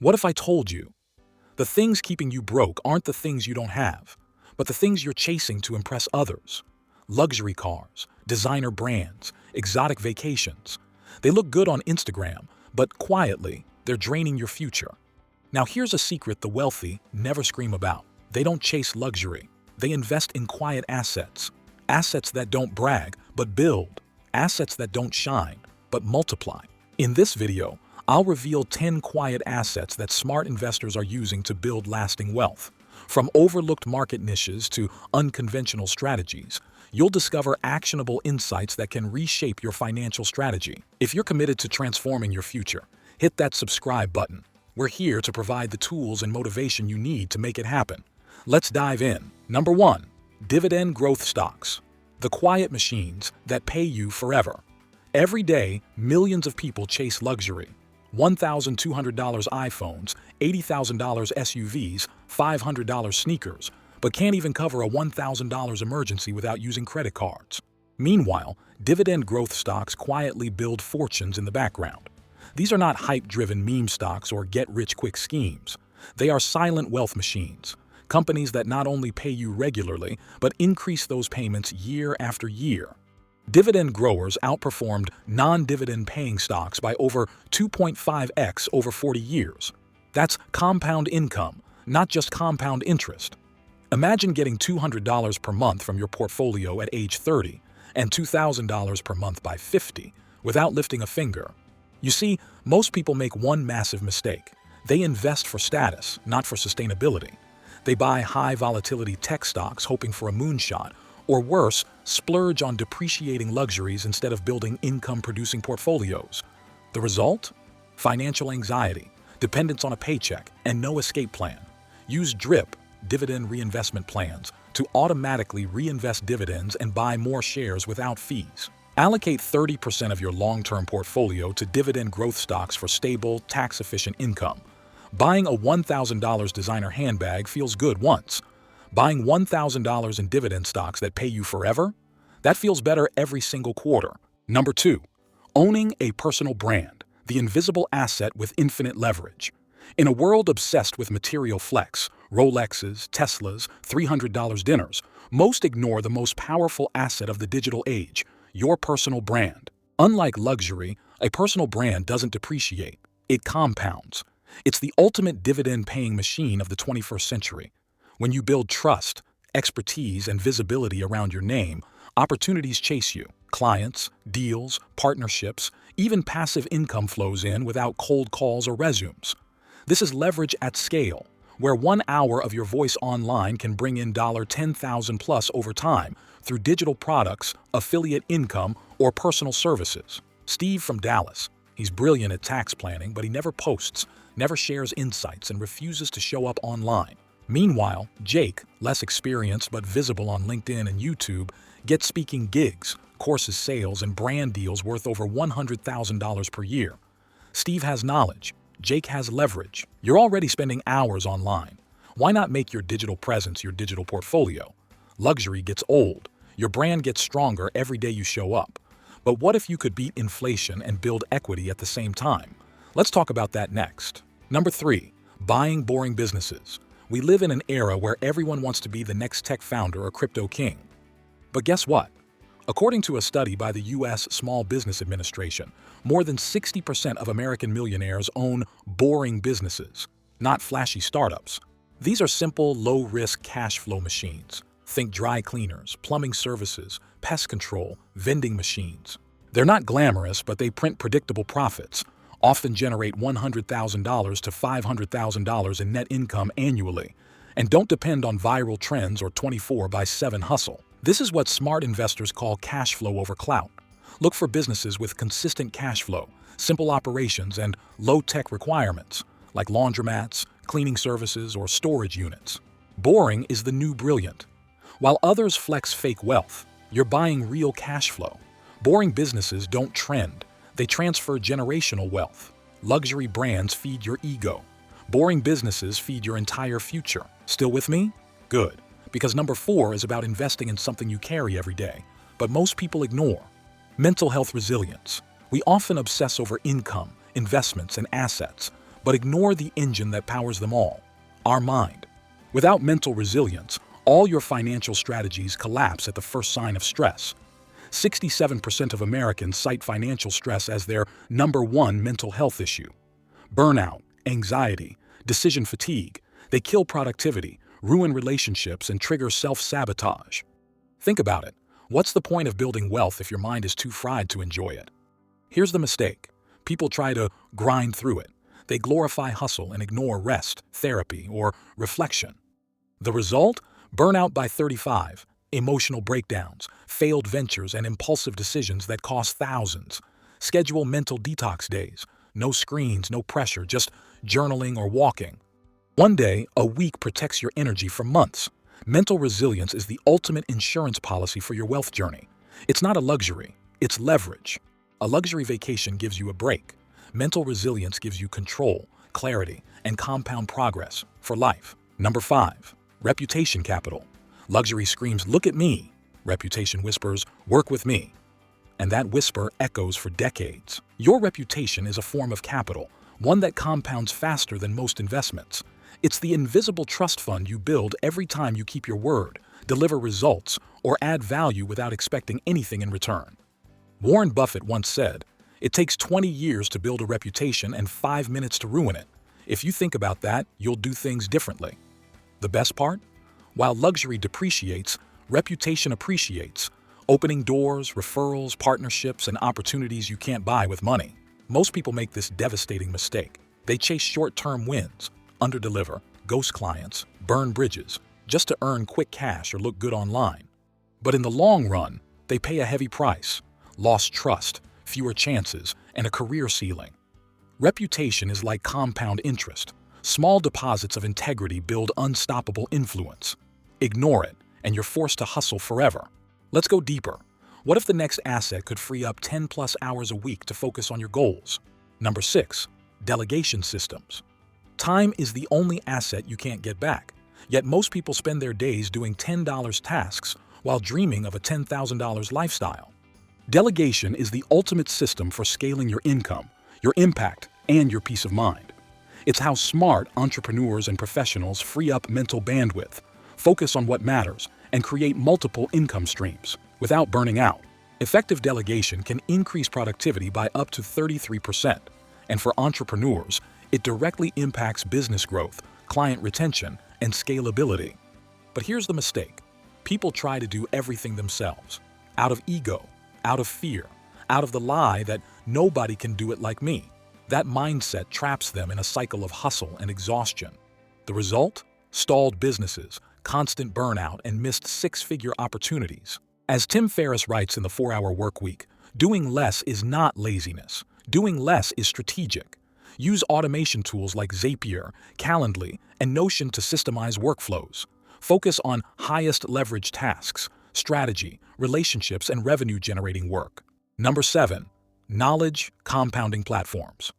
What if I told you the things keeping you broke aren't the things you don't have, but the things you're chasing to impress others? Luxury cars, designer brands, exotic vacations. They look good on Instagram, but quietly, they're draining your future. Now here's a secret the wealthy never scream about. They don't chase luxury. They invest in quiet assets. Assets that don't brag, but build. Assets that don't shine, but multiply. In this video, I'll reveal 10 quiet assets that smart investors are using to build lasting wealth. From overlooked market niches to unconventional strategies, you'll discover actionable insights that can reshape your financial strategy. If you're committed to transforming your future, hit that subscribe button. We're here to provide the tools and motivation you need to make it happen. Let's dive in. Number 1. Dividend growth stocks. The quiet machines that pay you forever. Every day, millions of people chase luxury. $1,200 iPhones, $80,000 SUVs, $500 sneakers, but can't even cover a $1,000 emergency without using credit cards. Meanwhile, dividend growth stocks quietly build fortunes in the background. These are not hype-driven meme stocks or get-rich-quick schemes. They are silent wealth machines, companies that not only pay you regularly, but increase those payments year after year. Dividend growers outperformed non-dividend paying stocks by over 2.5x over 40 years. That's compound income, not just compound interest. Imagine getting $200 per month from your portfolio at age 30 and $2,000 per month by 50 without lifting a finger. You see, most people make one massive mistake. They invest for status, not for sustainability. They buy high-volatility tech stocks hoping for a moonshot, or worse, splurge on depreciating luxuries instead of building income-producing portfolios. The result? Financial anxiety, dependence on a paycheck, and no escape plan. Use DRIP, dividend reinvestment plans, to automatically reinvest dividends and buy more shares without fees. Allocate 30% of your long-term portfolio to dividend growth stocks for stable, tax-efficient income. Buying a $1,000 designer handbag feels good once. Buying $1,000 in dividend stocks that pay you forever? That feels better every single quarter. Number 2. Owning a personal brand, the invisible asset with infinite leverage. In a world obsessed with material flex, Rolexes, Teslas, $300 dinners, most ignore the most powerful asset of the digital age, your personal brand. Unlike luxury, a personal brand doesn't depreciate. It compounds. It's the ultimate dividend-paying machine of the 21st century. When you build trust, expertise, and visibility around your name, opportunities chase you. Clients, deals, partnerships, even passive income flows in without cold calls or resumes. This is leverage at scale, where 1 hour of your voice online can bring in $10,000 plus over time through digital products, affiliate income, or personal services. Steve from Dallas. He's brilliant at tax planning, but he never posts, never shares insights, and refuses to show up online. Meanwhile, Jake, less experienced but visible on LinkedIn and YouTube, gets speaking gigs, courses sales, and brand deals worth over $100,000 per year. Steve has knowledge. Jake has leverage. You're already spending hours online. Why not make your digital presence your digital portfolio? Luxury gets old. Your brand gets stronger every day you show up. But what if you could beat inflation and build equity at the same time? Let's talk about that next. Number 3. Buying boring businesses. We live in an era where everyone wants to be the next tech founder or crypto king. But guess what? According to a study by the U.S. Small Business Administration, more than 60% of American millionaires own boring businesses, not flashy startups. These are simple, low-risk cash flow machines. Think dry cleaners, plumbing services, pest control, vending machines. They're not glamorous, but they print predictable profits, often generate $100,000 to $500,000 in net income annually, and don't depend on viral trends or 24/7 hustle. This is what smart investors call cash flow over clout. Look for businesses with consistent cash flow, simple operations, and low-tech requirements, like laundromats, cleaning services, or storage units. Boring is the new brilliant. While others flex fake wealth, you're buying real cash flow. Boring businesses don't trend. They transfer generational wealth. Luxury brands feed your ego. Boring businesses feed your entire future. Still with me? Good. Because number 4 is about investing in something you carry every day, but most people ignore. Mental health resilience. We often obsess over income, investments, and assets, But ignore the engine that powers them all, our mind. Without mental resilience, all your financial strategies collapse at the first sign of stress. 67% of Americans cite financial stress as their #1 mental health issue. Burnout, anxiety, decision fatigue, they kill productivity, ruin relationships, and trigger self-sabotage. Think about it. What's the point of building wealth if your mind is too fried to enjoy it? Here's the mistake. People try to grind through it. They glorify hustle and ignore rest, therapy, or reflection. The result? Burnout by 35, emotional breakdowns, failed ventures, and impulsive decisions that cost thousands. Schedule mental detox days. No screens, no pressure, just journaling or walking. One day a week protects your energy for months. Mental resilience is the ultimate insurance policy for your wealth journey. It's not a luxury, it's leverage. A luxury vacation gives you a break. Mental resilience gives you control, clarity, and compound progress for life. Number 5, reputation capital. Luxury screams, "Look at me." Reputation whispers, "Work with me." And that whisper echoes for decades. Your reputation is a form of capital, one that compounds faster than most investments. It's the invisible trust fund you build every time you keep your word, deliver results, or add value without expecting anything in return. Warren Buffett once said, "It takes 20 years to build a reputation and 5 minutes to ruin it. If you think about that, you'll do things differently." The best part? While luxury depreciates, reputation appreciates, opening doors, referrals, partnerships, and opportunities you can't buy with money. Most people make this devastating mistake. They chase short-term wins, underdeliver, ghost clients, burn bridges, just to earn quick cash or look good online. But in the long run, they pay a heavy price: lost trust, fewer chances, and a career ceiling. Reputation is like compound interest. Small deposits of integrity build unstoppable influence. Ignore it, and you're forced to hustle forever. Let's go deeper. What if the next asset could free up 10+ hours a week to focus on your goals? Number 6, delegation systems. Time is the only asset you can't get back, yet most people spend their days doing $10 tasks while dreaming of a $10,000 lifestyle. Delegation is the ultimate system for scaling your income, your impact, and your peace of mind. It's how smart entrepreneurs and professionals free up mental bandwidth, focus on what matters, and create multiple income streams without burning out. Effective delegation can increase productivity by up to 33%, and for entrepreneurs, it directly impacts business growth, client retention, and scalability. But here's the mistake. People try to do everything themselves, out of ego, out of fear, out of the lie that nobody can do it like me. That mindset traps them in a cycle of hustle and exhaustion. The result? Stalled businesses, constant burnout, and missed six-figure opportunities. As Tim Ferriss writes in the 4-Hour Workweek, doing less is not laziness. Doing less is strategic. Use automation tools like Zapier, Calendly, and Notion to systemize workflows. Focus on highest leverage tasks, strategy, relationships, and revenue-generating work. Number 7, knowledge compounding platforms.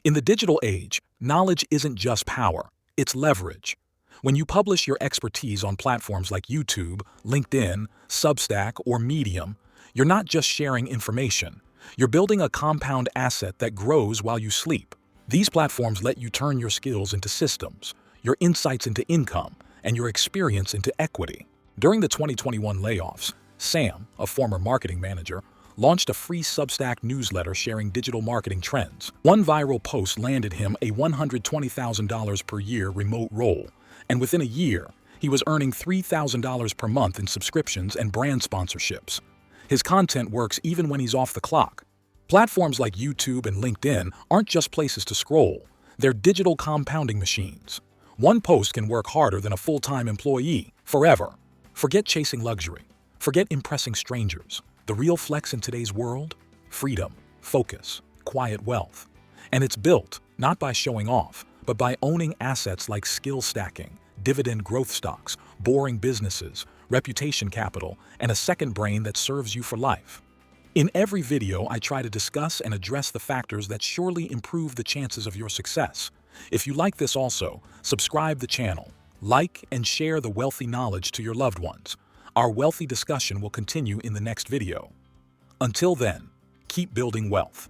In the digital age, knowledge isn't just power, it's leverage. When you publish your expertise on platforms like YouTube, LinkedIn, Substack, or Medium, you're not just sharing information. You're building a compound asset that grows while you sleep. These platforms let you turn your skills into systems, your insights into income, and your experience into equity. During the 2021 layoffs, Sam, a former marketing manager, launched a free Substack newsletter sharing digital marketing trends. One viral post landed him a $120,000 per year remote role, and within a year, he was earning $3,000 per month in subscriptions and brand sponsorships. His content works even when he's off the clock. Platforms like YouTube and LinkedIn aren't just places to scroll, they're digital compounding machines. One post can work harder than a full-time employee forever. Forget chasing luxury. Forget impressing strangers. The real flex in today's world? Freedom, focus, quiet wealth. And it's built not by showing off, but by owning assets like skill stacking, dividend growth stocks, boring businesses, reputation capital, and a second brain that serves you for life. In every video, I try to discuss and address the factors that surely improve the chances of your success. If you like this also, subscribe the channel, like and share the wealthy knowledge to your loved ones. Our wealthy discussion will continue in the next video. Until then, keep building wealth.